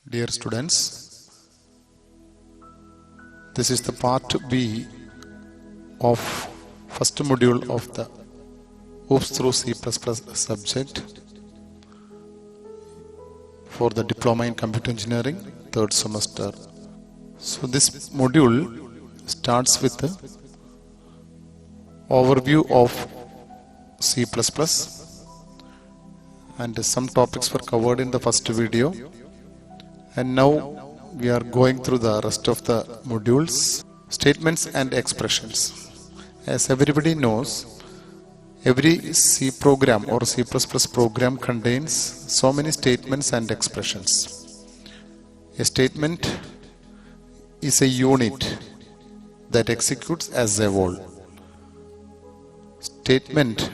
Dear students, this is the part B of first module of the OOPS through C++ subject for the Diploma in Computer Engineering, third semester. So this module starts with the overview of C++, and some topics were covered in the first video. And now we are going through the rest of the modules, statements and expressions. As everybody knows, every C program or C++ program contains so many statements and expressions. A statement is a unit that executes as a whole. Statement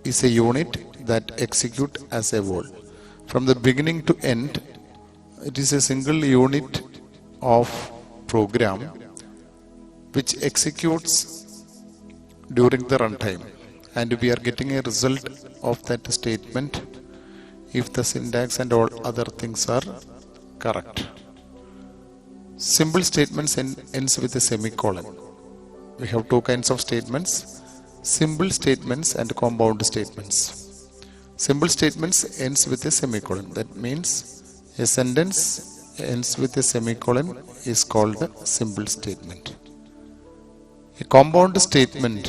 is a unit that executes as a whole. From the beginning to end, it is a single unit of program which executes during the runtime, and we are getting a result of that statement if the syntax and all other things are correct. Simple statements ends with a semicolon. We have two kinds of statements: simple statements and compound statements. Simple statements ends with a semicolon. That means a sentence ends with a semicolon is called a simple statement. A compound statement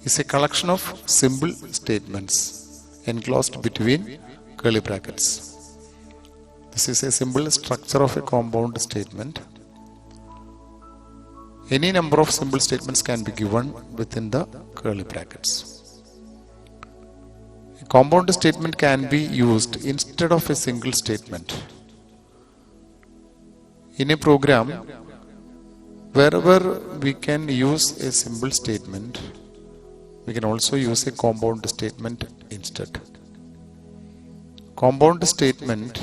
is a collection of simple statements enclosed between curly brackets. This is a simple structure of a compound statement. Any number of simple statements can be given within the curly brackets. A compound statement can be used instead of a single statement. In a program, wherever we can use a simple statement, we can also use a compound statement instead. Compound statement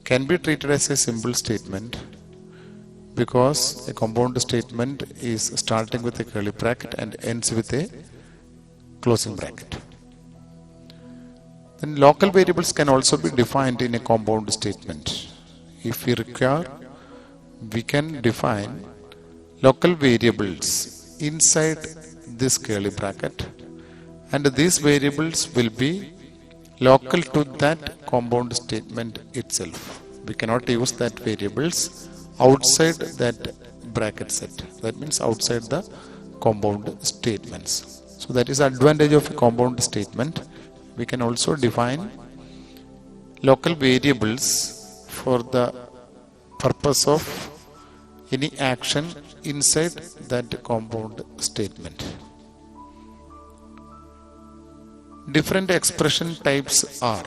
can be treated as a simple statement because a compound statement is starting with a curly bracket and ends with a closing bracket. Then local variables can also be defined in a compound statement. If we require, we can define local variables inside this curly bracket, and these variables will be local to that compound statement itself. We cannot use that variables outside that bracket set. That means outside the compound statements. So that is the advantage of a compound statement. We can also define local variables for the purpose of any action inside that compound statement. Different expression types are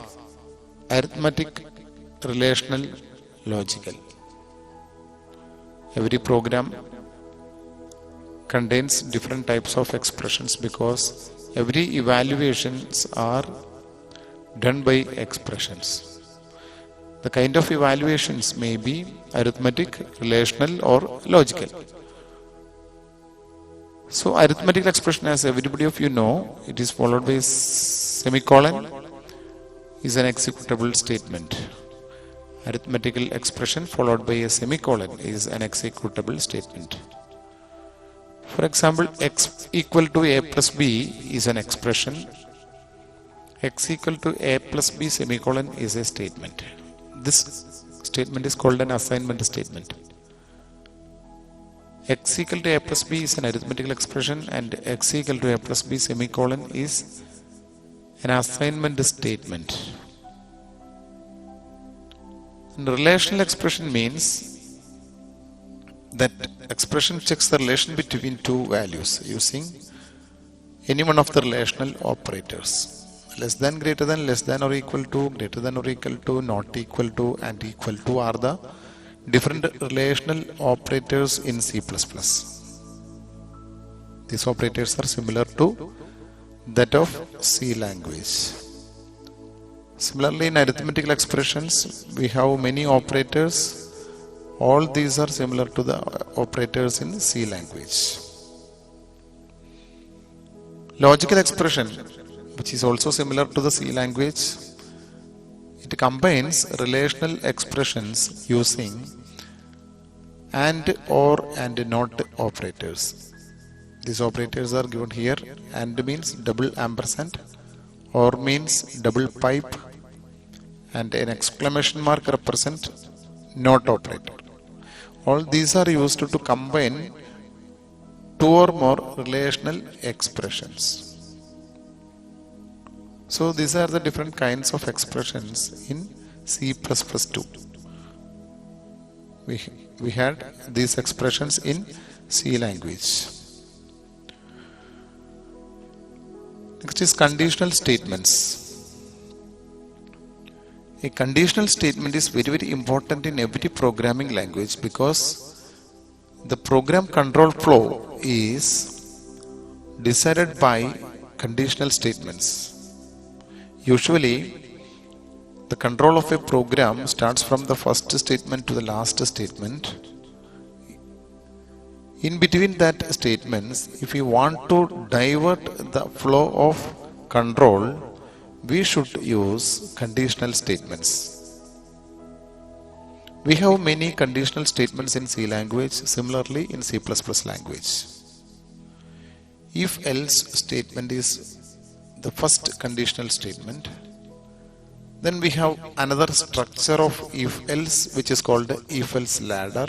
arithmetic, relational, logical. Every program contains different types of expressions because every evaluations are done by expressions. The kind of evaluations may be arithmetic, relational, or logical. So arithmetic expression, as everybody of you know, it is followed by semicolon, is an executable statement. Arithmetical expression followed by a semicolon is an executable statement. For example, x equal to a plus b is an expression. X equal to a plus b semicolon is a statement. This statement is called an assignment statement. X equal to a plus b is an arithmetical expression, and x equal to a plus b semicolon is an assignment statement. And relational expression means that expression checks the relation between two values using any one of the relational operators. Less than, greater than, less than or equal to, greater than or equal to, not equal to, and equal to are the different relational operators in C++. These operators are similar to that of C language. Similarly, in arithmetical expressions, we have many operators. All these are similar to the operators in C language. Logical expression, which is also similar to the C language, it combines relational expressions using and, or, and not operators. These operators are given here. And means double ampersand, or means double pipe, and an exclamation mark represent not operator. All these are used to combine two or more relational expressions. So these are the different kinds of expressions in C++2. We had these expressions in C language. Next is conditional statements. A conditional statement is very, very important in every programming language because the program control flow is decided by conditional statements. Usually, the control of a program starts from the first statement to the last statement. In between that statements, if we want to divert the flow of control, we should use conditional statements. We have many conditional statements in C language, similarly in C++ language. If else statement is the first conditional statement. Then we have another structure of if else, which is called if else ladder.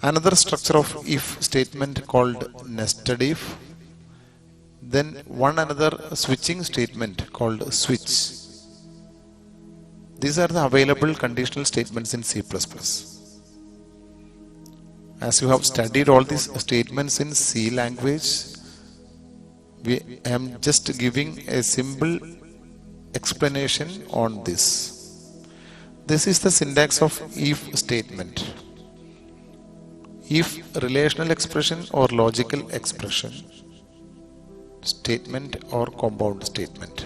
Another structure of if statement called nested if. Then one another switching statement called switch. These are the available conditional statements in C++. As you have studied all these statements in C language, I am just giving a simple explanation on this. This is the syntax of if statement. If relational expression or logical expression, statement or compound statement.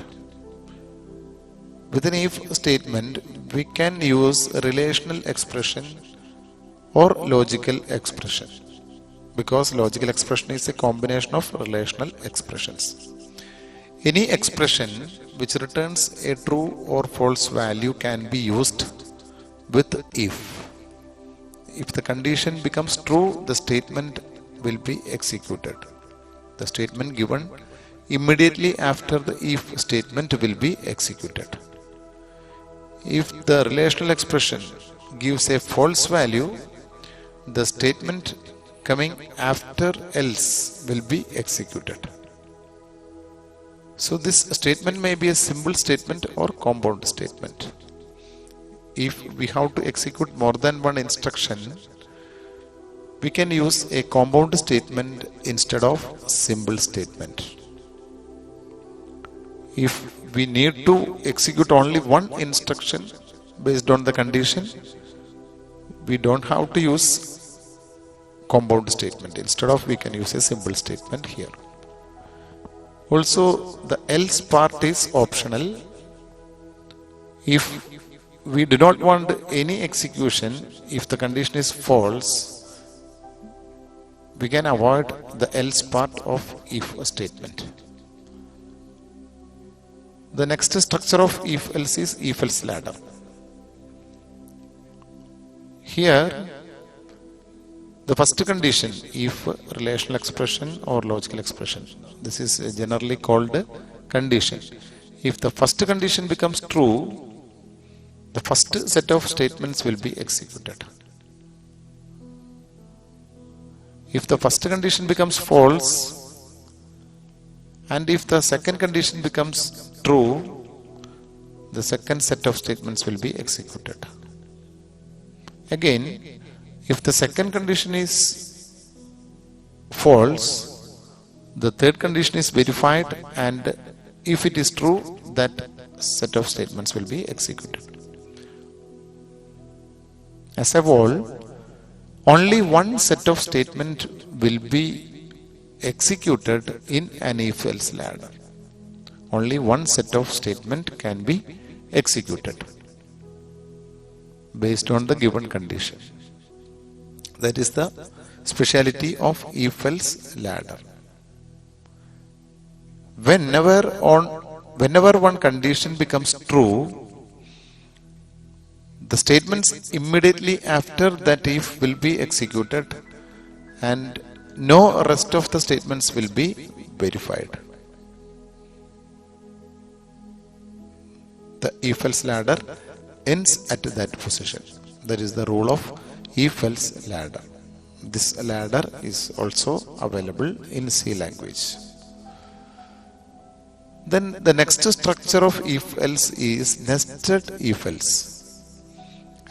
With an if statement, we can use relational expression or logical expression, because logical expression is a combination of relational expressions. Any expression which returns a true or false value can be used with if. If the condition becomes true, the statement will be executed. The statement given immediately after the if statement will be executed. If the relational expression gives a false value, the statement coming after else will be executed. So this statement may be a simple statement or compound statement. If we have to execute more than one instruction, we can use a compound statement instead of simple statement. If we need to execute only one instruction based on the condition, we don't have to use compound statement. Instead of, we can use a simple statement here. Also, the else part is optional. If we do not want any execution, if the condition is false, we can avoid the else part of if statement. The next structure of if else is if else ladder. Here, the first condition, if relational expression or logical expression, this is generally called condition. If the first condition becomes true, the first set of statements will be executed. If the first condition becomes false, and if the second condition becomes true, the second set of statements will be executed. Again, if the second condition is false, the third condition is verified, and if it is true, that set of statements will be executed. As a whole, only one set of statement will be executed in an if-else ladder. Only one set of statement can be executed based on the given condition. That is the speciality of if-else ladder. whenever one condition becomes true, the statements immediately after that if will be executed and no rest of the statements will be verified. The if-else ladder ends at that position. That is the rule of if-else ladder. This ladder is also available in C language. Then the next structure of if-else is nested if-else.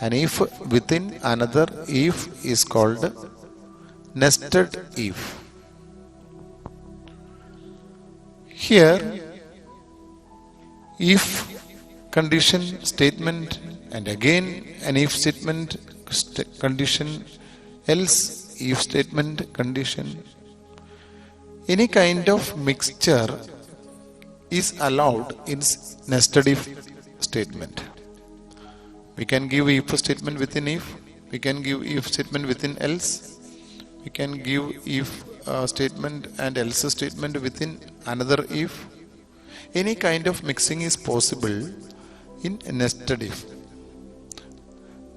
An if within another if is called nested if. Here, if condition statement and again an if statement condition, else if statement condition. Any kind of mixture is allowed in nested if statement. We can give if statement within if, we can give if statement within else, we can give if statement and else statement within another if. Any kind of mixing is possible in nested if.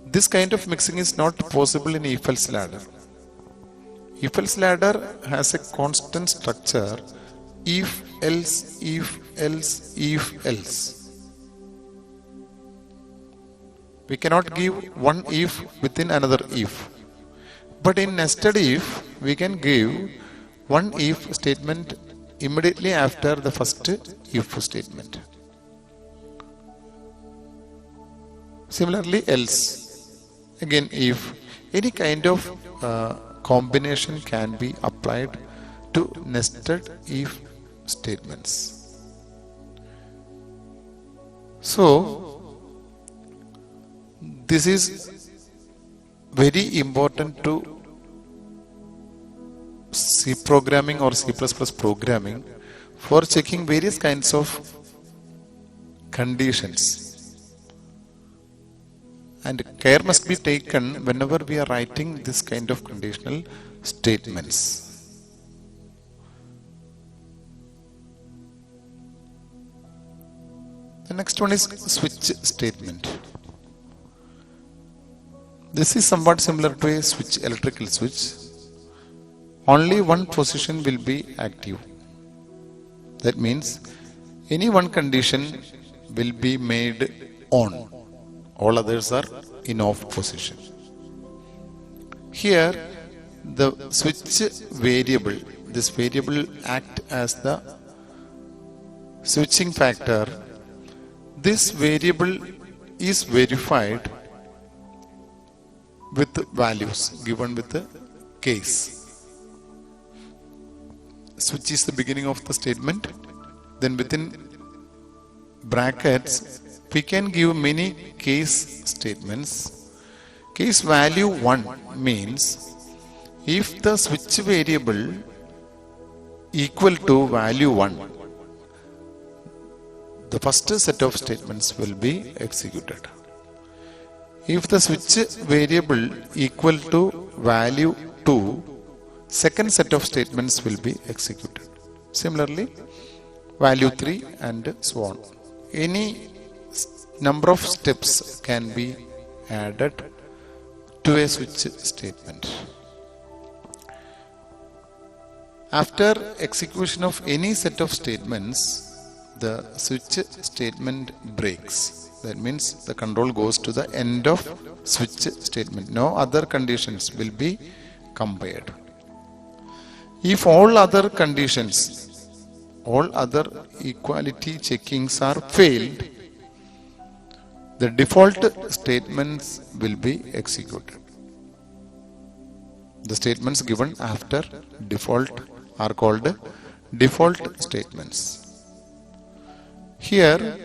This kind of mixing is not possible in if-else ladder. If-else ladder has a constant structure if, else, if, else, if, else. We cannot give one if within another if. But in nested if, we can give one if statement immediately after the first if statement. Similarly, else. Again, if. Any kind of combination can be applied to nested if statements. So, this is very important to C programming or C++ programming for checking various kinds of conditions. And care must be taken whenever we are writing this kind of conditional statements. The next one is switch statement. This is somewhat similar to a switch, electrical switch. Only one position will be active. That means any one condition will be made on. All others are in off position. Here, the switch variable, this variable act as the switching factor. This variable is verified with values given with the case. Switch is the beginning of the statement. Then within brackets, we can give many case statements. Case value 1 means if the switch variable equal to value 1, the first set of statements will be executed. If the switch variable equal to value 2, second set of statements will be executed. Similarly, value 3 and so on. Any number of steps can be added to a switch statement. After execution of any set of statements, the switch statement breaks. That means the control goes to the end of switch statement. No other conditions will be compared. If all other conditions, all other equality checkings are failed, the default statements will be executed. The statements given after default are called default statements. Here,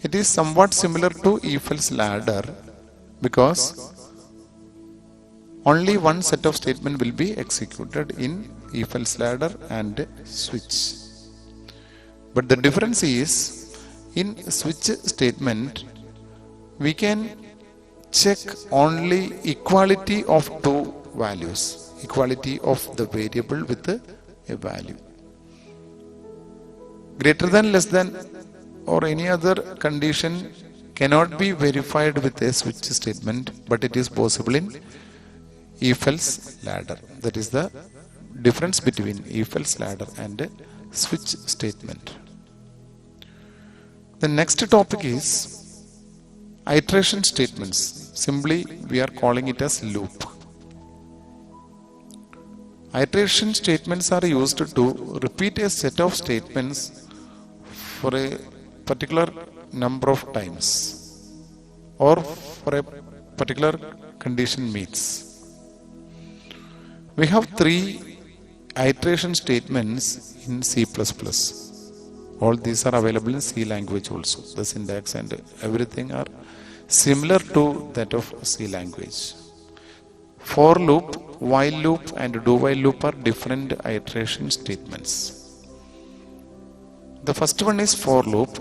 it is somewhat similar to if-else ladder because only one set of statement will be executed in if-else ladder and switch. But the difference is, in switch statement, we can check only equality of two values, equality of the variable with a value. Greater than, less than, or any other condition cannot be verified with a switch statement, but it is possible in if-else ladder. That is the difference between if-else ladder and a switch statement. The next topic is iteration statements. Simply, we are calling it as loop. Iteration statements are used to repeat a set of statements for a particular number of times or for a particular condition meets. We have 3 iteration statements in C++. All these are available in C language also. The syntax and everything are similar to that of C language. For loop, while loop and do while loop are different iteration statements. The first one is for loop.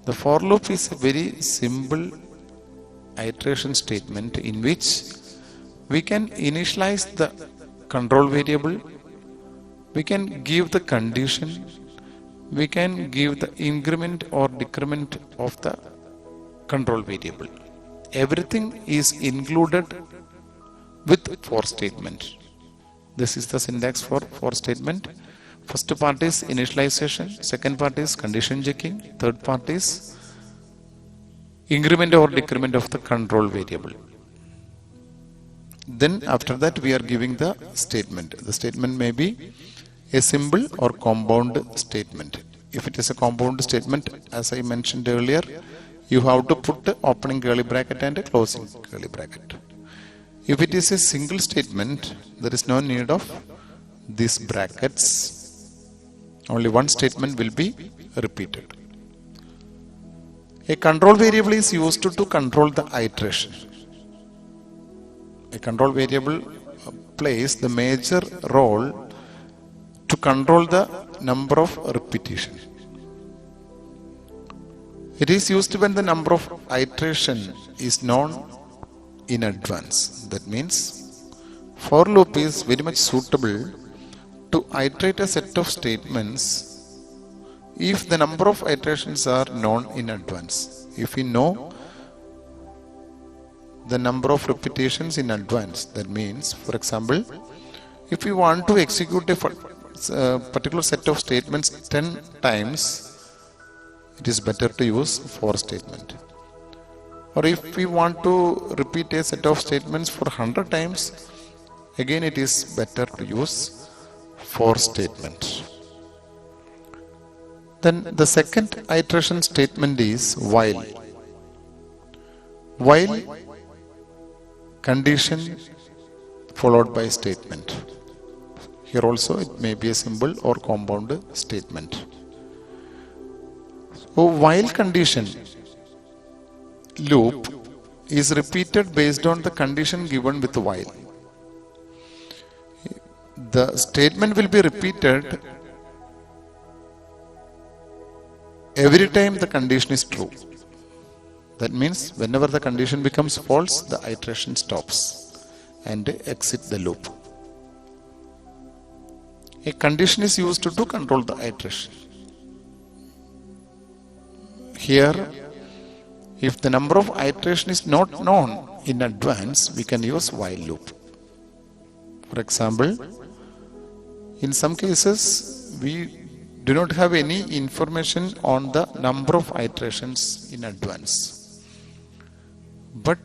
The for loop is a very simple iteration statement in which we can initialize the control variable, we can give the condition, we can give the increment or decrement of the control variable. Everything is included with for statement. This is the syntax for statement. First part is initialization, second part is condition checking, third part is increment or decrement of the control variable. Then after that we are giving the statement. The statement may be a simple or compound statement. If it is a compound statement, as I mentioned earlier, you have to put the opening curly bracket and a closing curly bracket. If it is a single statement, there is no need of these brackets. Only one statement will be repeated. A control variable is used to control the iteration. A control variable plays the major role to control the number of repetition. It is used when the number of iteration is known in advance. That means for loop is very much suitable to iterate a set of statements if the number of iterations are known in advance. If we know the number of repetitions in advance, that means, for example, if we want to execute a particular set of statements 10 times, it is better to use for statement. Or if we want to repeat a set of statements for 100 times, again it is better to use for statement. Then the second iteration statement is while. While condition followed by statement. Here also it may be a simple or compound statement. So while condition loop is repeated based on the condition given with while. The statement will be repeated every time the condition is true. That means whenever the condition becomes false, the iteration stops and exit the loop. A condition is used to control the iteration. Here, if the number of iteration is not known in advance, we can use while loop. For example, in some cases, we do not have any information on the number of iterations in advance. But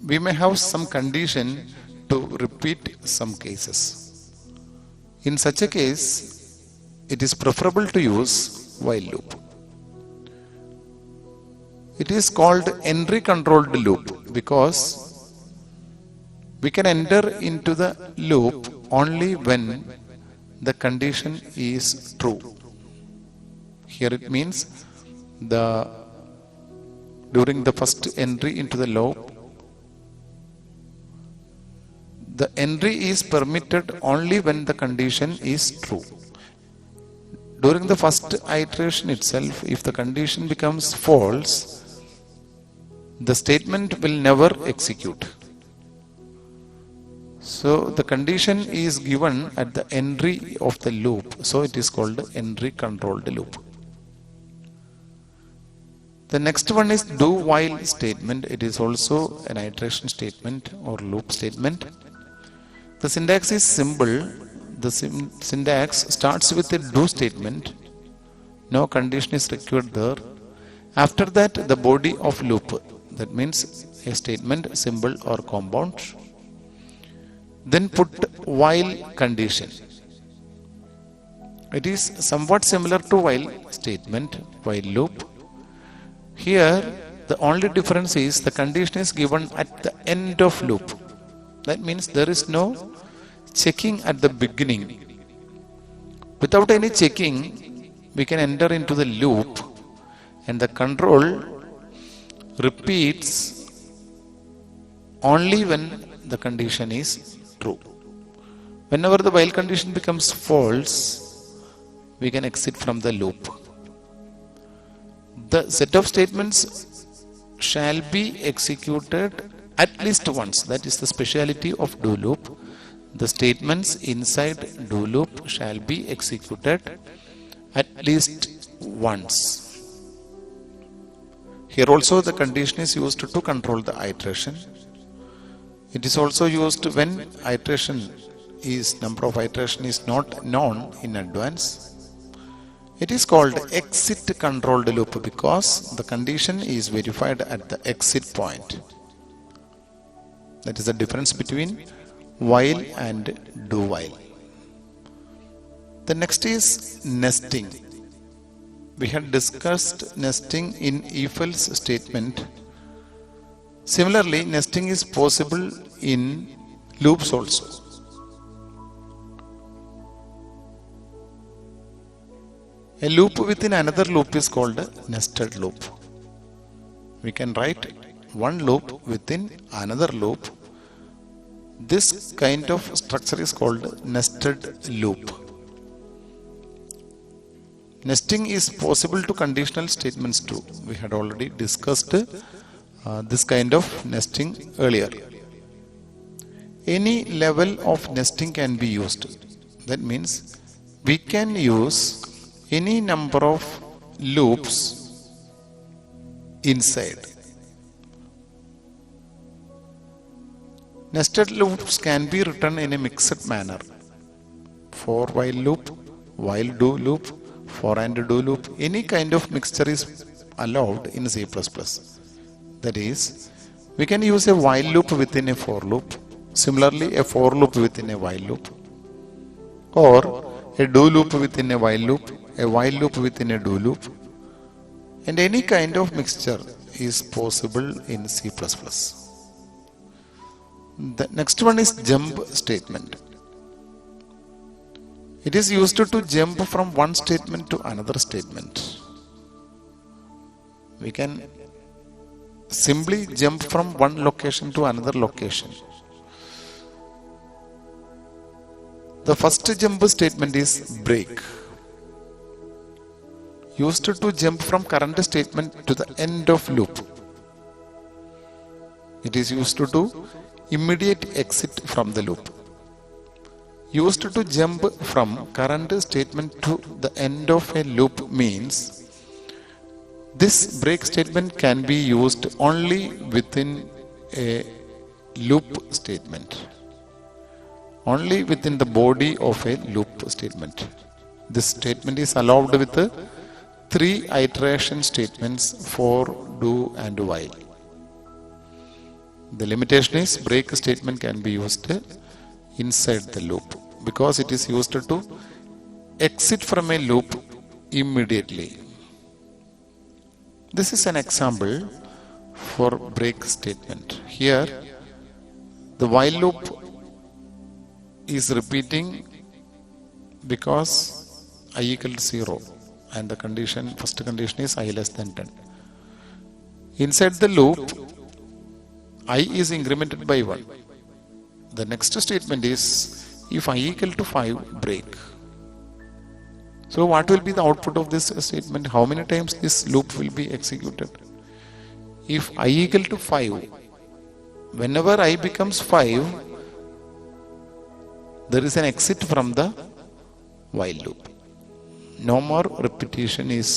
we may have some condition to repeat some cases. In such a case, it is preferable to use while loop. It is called entry controlled loop because we can enter into the loop only when the condition is true. Here it means during the first entry into the loop, the entry is permitted only when the condition is true. During the first iteration itself, if the condition becomes false, the statement will never execute. So the condition is given at the entry of the loop, so it is called entry controlled loop. The next one is do while statement. It is also an iteration statement or loop statement. The syntax is simple. The syntax starts with a do statement. No condition is required there. After that, the body of loop. That means a statement, symbol or compound. Then put while condition. It is somewhat similar to while statement, while loop. Here, the only difference is the condition is given at the end of loop. That means there is no checking at the beginning. Without any checking, we can enter into the loop and the control repeats only when the condition is true. Whenever the while condition becomes false, we can exit from the loop. The set of statements shall be executed at least once. That is the speciality of do loop. The statements inside do loop shall be executed at least once. Here also the condition is used to control the iteration. It is also used when number of iteration is not known in advance. It is called exit controlled loop because the condition is verified at the exit point. That is the difference between while and do while. The next is nesting. We had discussed nesting in if-else statement. Similarly, nesting is possible in loops also. A loop within another loop is called a nested loop. We can write one loop within another loop. This kind of structure is called nested loop. Nesting is possible to conditional statements too. We had already discussed this kind of nesting earlier. Any level of nesting can be used. That means we can use any number of loops inside. Nested loops can be written in a mixed manner. For while loop, while do loop, for and do loop. Any kind of mixture is allowed in C++. That is, we can use a while loop within a for loop. Similarly, a for loop within a while loop. Or a do loop within a while loop within a do loop. And any kind of mixture is possible in C++. The next one is jump statement. It is used to jump from one statement to another statement. We can simply jump from one location to another location. The first jump statement is break. Used to jump from current statement to the end of loop. It is used to immediate exit from the loop. Used to jump from current statement to the end of a loop means this break statement can be used only within a loop statement. Only within the body of a loop statement. This statement is allowed with 3 iteration statements for do and while. The limitation is break statement can be used inside the loop because it is used to exit from a loop immediately. This is an example for break statement. Here the while loop is repeating because I equal to 0 and the first condition is I less than 10. Inside the loop I is incremented by 1. The next statement is if I equal to 5 break. So what will be the output of this statement? How many times this loop will be executed? If I equal to 5, whenever I becomes 5, there is an exit from the while loop. No more repetition is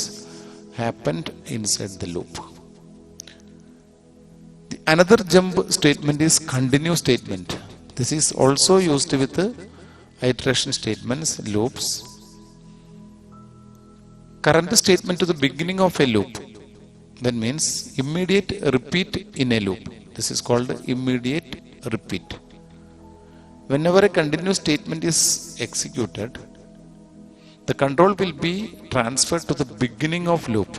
happened inside the loop. Another jump statement is continue statement. This is also used with iteration statements, loops. Current statement to the beginning of a loop. That means immediate repeat in a loop. This is called immediate repeat. Whenever a continuous statement is executed, the control will be transferred to the beginning of loop.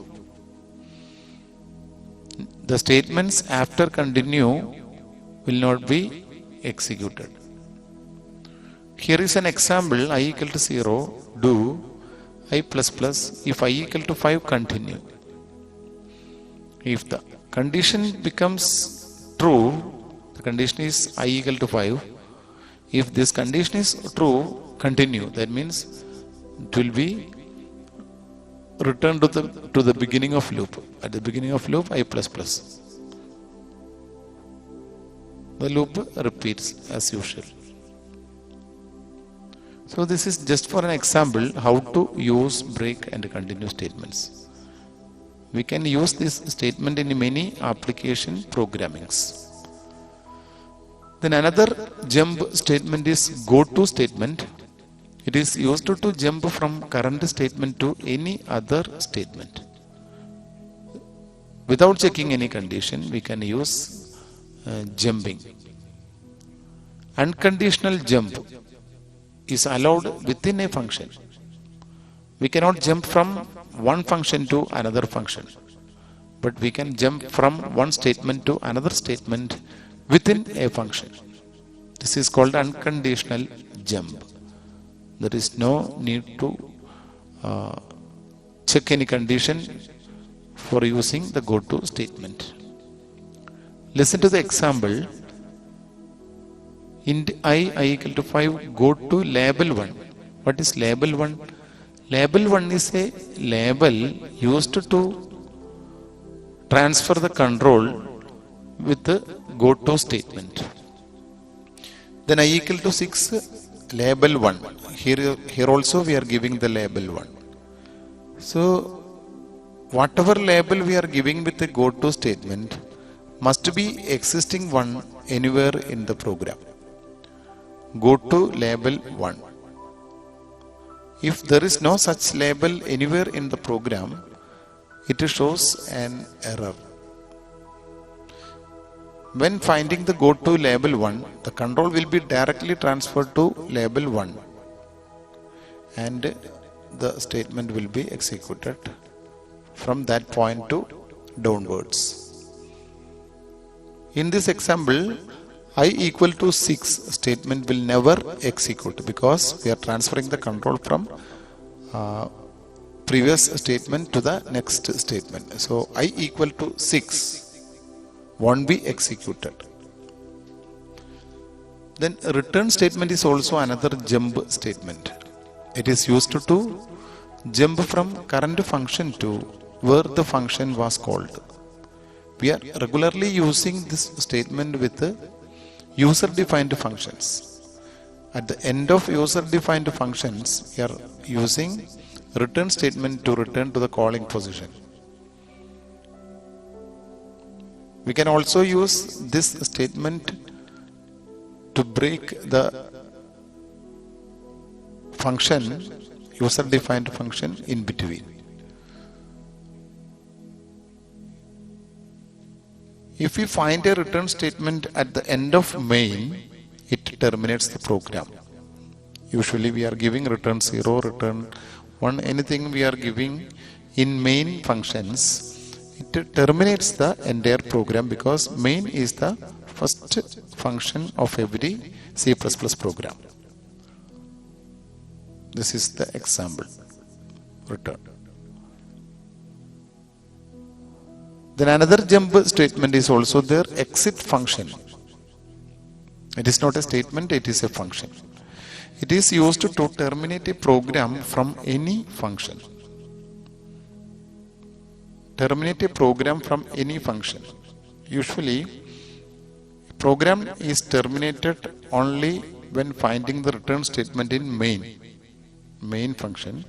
The statements after continue will not be executed. Here is an example: I equal to 0, do I plus plus, if I equal to 5, continue. If the condition becomes true, the condition is I equal to 5. If this condition is true, continue. That means it will be returned to the beginning of loop. At the beginning of loop, I plus plus. The loop repeats as usual. So this is just for an example how to use break and continue statements. We can use this statement in many application programmings. Then another jump statement is go to statement. It is used to jump from current statement to any other statement. Without checking any condition, we can use jumping. Unconditional jump is allowed within a function. We cannot jump from one function to another function, but we can jump from one statement to another statement within a function. This is called unconditional jump. There is no need to check any condition for using the go to statement. Listen to the example. Int I equal to 5, go to label 1. What is label 1? Label 1 is a label used to transfer the control with the go to statement. Then I equal to 6, label 1. Here also we are giving the label 1. So whatever label we are giving with the go to statement must be existing one anywhere in the program. Go to label 1. If there is no such label anywhere in the program, it shows an error. When finding the go to label 1, the control will be directly transferred to label 1 and the statement will be executed from that point to downwards. In this example, I equal to 6 statement will never execute because we are transferring the control from previous statement to the next statement. So I equal to 6 won't be executed. Then return statement is also another jump statement. It is used to jump from current function to where the function was called. We are regularly using this statement with the user-defined functions. At the end of user-defined functions, we are using return statement to return to the calling position. We can also use this statement to break the function, user-defined function in between. If we find a return statement at the end of main, it terminates the program. Usually we are giving return 0, return 1, anything we are giving in main functions, it terminates the entire program because main is the first function of every C++ program. This is the example, return. Then another jump statement is also there, exit function. It is not a statement, it is a function. It is used to terminate a program from any function. Terminate a program from any function. Usually, program is terminated only when finding the return statement in main function,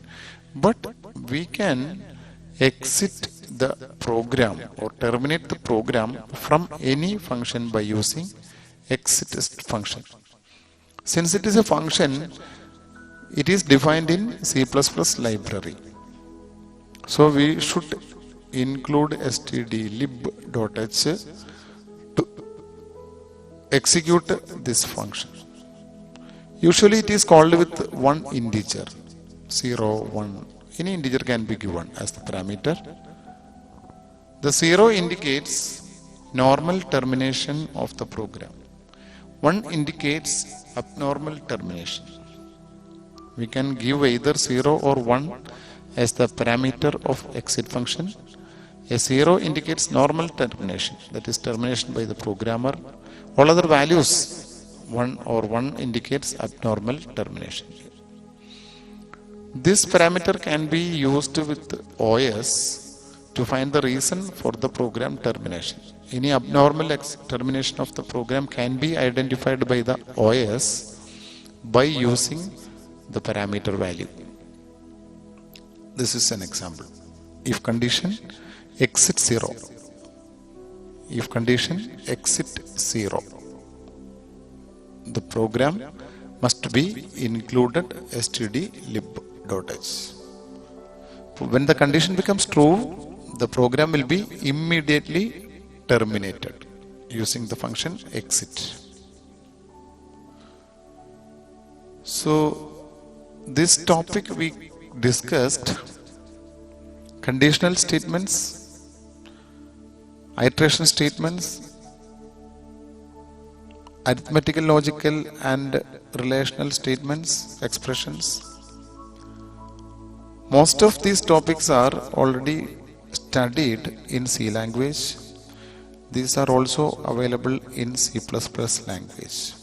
but we can exit the program or terminate the program from any function by using exit function. Since it is a function, it is defined in C++ library. So we should include stdlib.h to execute this function. Usually it is called with one integer, 0, 1. Any integer can be given as the parameter. The 0 indicates normal termination of the program. 1 indicates abnormal termination. We can give either 0 or 1 as the parameter of exit function. A 0 indicates normal termination, that is termination by the programmer. All other values, 1 or 1 indicates abnormal termination. This parameter can be used with OS to find the reason for the program termination. Any abnormal termination of the program can be identified by the OS by using the parameter value. This is an example. If condition exit 0. If condition exit 0, the program must be included stdlib.h. When the condition becomes true, the program will be immediately terminated using the function exit. So this topic we discussed conditional statements, iteration statements, arithmetical, logical and relational statements, expressions. Most of these topics are already studied in C language. These are also available in C++ language.